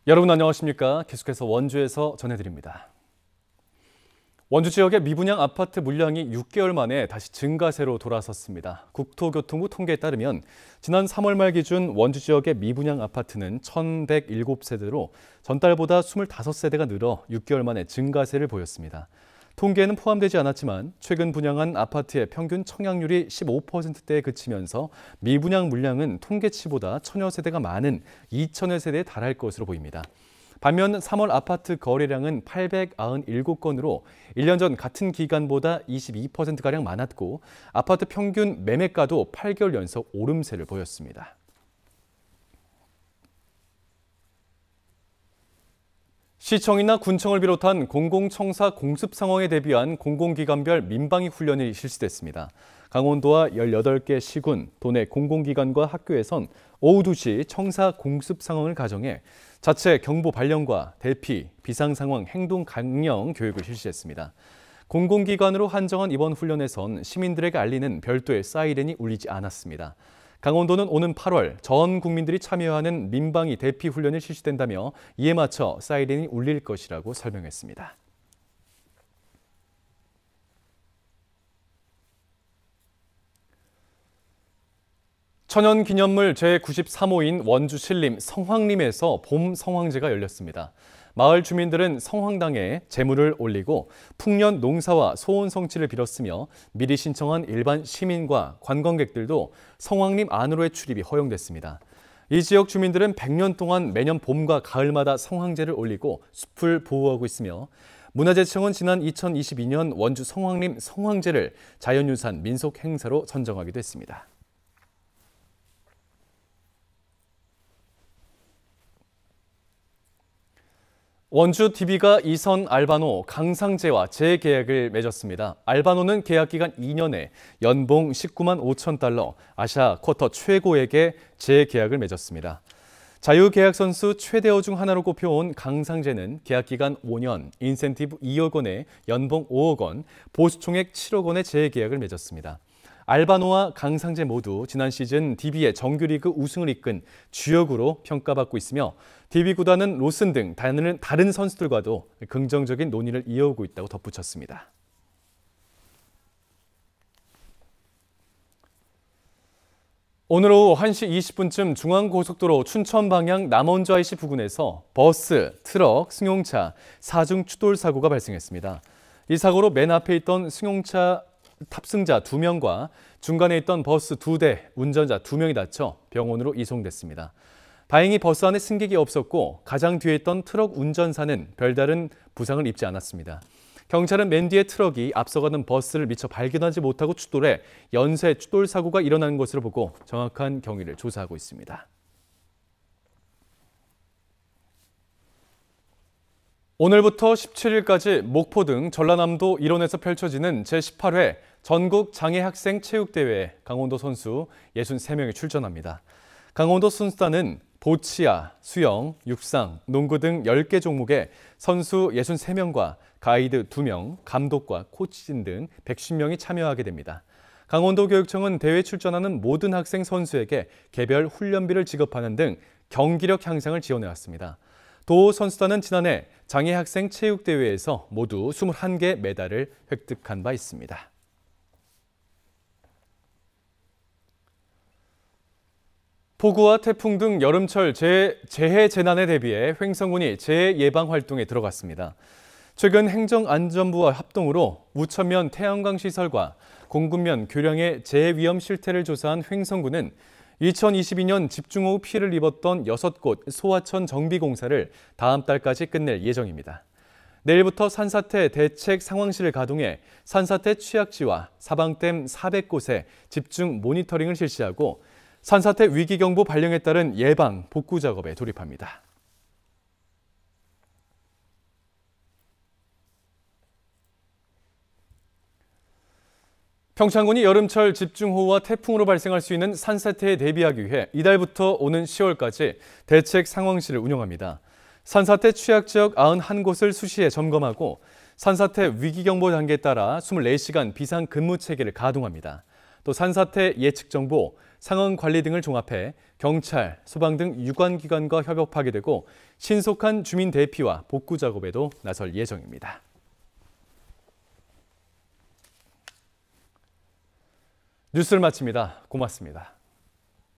여러분 안녕하십니까? 계속해서 원주에서 전해드립니다. 원주 지역의 미분양 아파트 물량이 6개월 만에 다시 증가세로 돌아섰습니다. 국토교통부 통계에 따르면 지난 3월 말 기준 원주 지역의 미분양 아파트는 1,107세대로 전달보다 25세대가 늘어 6개월 만에 증가세를 보였습니다. 통계에는 포함되지 않았지만 최근 분양한 아파트의 평균 청약률이 15%대에 그치면서 미분양 물량은 통계치보다 1,000여 세대가 많은 2,000여 세대에 달할 것으로 보입니다. 반면 3월 아파트 거래량은 897건으로 1년 전 같은 기간보다 22%가량 많았고 아파트 평균 매매가도 8개월 연속 오름세를 보였습니다. 시청이나 군청을 비롯한 공공청사 공습 상황에 대비한 공공기관별 민방위 훈련이 실시됐습니다. 강원도와 18개 시군, 도내 공공기관과 학교에선 오후 2시 청사 공습 상황을 가정해 자체 경보 발령과 대피, 비상상황 행동 강령 교육을 실시했습니다. 공공기관으로 한정한 이번 훈련에선 시민들에게 알리는 별도의 사이렌이 울리지 않았습니다. 강원도는 오는 8월 전 국민들이 참여하는 민방위 대피 훈련이 실시된다며 이에 맞춰 사이렌이 울릴 것이라고 설명했습니다. 천연기념물 제93호인 원주 신림 성황림에서 봄 성황제가 열렸습니다. 마을 주민들은 성황당에 제물을 올리고 풍년 농사와 소원 성취를 빌었으며 미리 신청한 일반 시민과 관광객들도 성황림 안으로의 출입이 허용됐습니다. 이 지역 주민들은 100년 동안 매년 봄과 가을마다 성황제를 올리고 숲을 보호하고 있으며 문화재청은 지난 2022년 원주 성황림 성황제를 자연유산 민속 행사로 선정하기도 했습니다. 원주 DB가 이선 알바노 강상재와 재계약을 맺었습니다. 알바노는 계약 기간 2년에 연봉 19만 5천 달러, 아시아 쿼터 최고액의 재계약을 맺었습니다. 자유계약 선수 최대어 중 하나로 꼽혀온 강상재는 계약 기간 5년, 인센티브 2억 원에 연봉 5억 원, 보수 총액 7억 원의 재계약을 맺었습니다. 알바노와 강상재 모두 지난 시즌 DB의 정규리그 우승을 이끈 주역으로 평가받고 있으며 DB 구단은 로슨 등 다른 선수들과도 긍정적인 논의를 이어오고 있다고 덧붙였습니다. 오늘 오후 1시 20분쯤 중앙고속도로 춘천 방향 남원주 IC 부근에서 버스, 트럭, 승용차 4중 추돌 사고가 발생했습니다. 이 사고로 맨 앞에 있던 승용차 탑승자 2명과 중간에 있던 버스 2대, 운전자 2명이 다쳐 병원으로 이송됐습니다. 다행히 버스 안에 승객이 없었고 가장 뒤에 있던 트럭 운전사는 별다른 부상을 입지 않았습니다. 경찰은 맨 뒤에 트럭이 앞서가는 버스를 미처 발견하지 못하고 추돌해 연쇄 추돌 사고가 일어난 것으로 보고 정확한 경위를 조사하고 있습니다. 오늘부터 17일까지 목포 등 전라남도 일원에서 펼쳐지는 제18회 전국 장애학생 체육대회에 강원도 선수 63명이 출전합니다. 강원도 선수단은 보치아, 수영, 육상, 농구 등 10개 종목에 선수 63명과 가이드 2명, 감독과 코치진 등 110명이 참여하게 됩니다. 강원도 교육청은 대회에 출전하는 모든 학생 선수에게 개별 훈련비를 지급하는 등 경기력 향상을 지원해왔습니다. 도 선수단은 지난해 장애학생 체육대회에서 모두 21개 메달을 획득한 바 있습니다. 폭우와 태풍 등 여름철 재해 재난에 대비해 횡성군이 재해 예방 활동에 들어갔습니다. 최근 행정안전부와 합동으로 우천면 태양광 시설과 공군면 교량의 재해 위험 실태를 조사한 횡성군은 2022년 집중호우 피해를 입었던 6곳 소하천 정비 공사를 다음 달까지 끝낼 예정입니다. 내일부터 산사태 대책 상황실을 가동해 산사태 취약지와 사방댐 400곳에 집중 모니터링을 실시하고 산사태 위기경보 발령에 따른 예방, 복구 작업에 돌입합니다. 평창군이 여름철 집중호우와 태풍으로 발생할 수 있는 산사태에 대비하기 위해 이달부터 오는 10월까지 대책 상황실을 운영합니다. 산사태 취약지역 91곳을 수시에 점검하고 산사태 위기경보 단계에 따라 24시간 비상근무 체계를 가동합니다. 또 산사태 예측정보, 상황관리 등을 종합해 경찰, 소방 등 유관기관과 협업하게 되고 신속한 주민 대피와 복구 작업에도 나설 예정입니다. 뉴스를 마칩니다. 고맙습니다.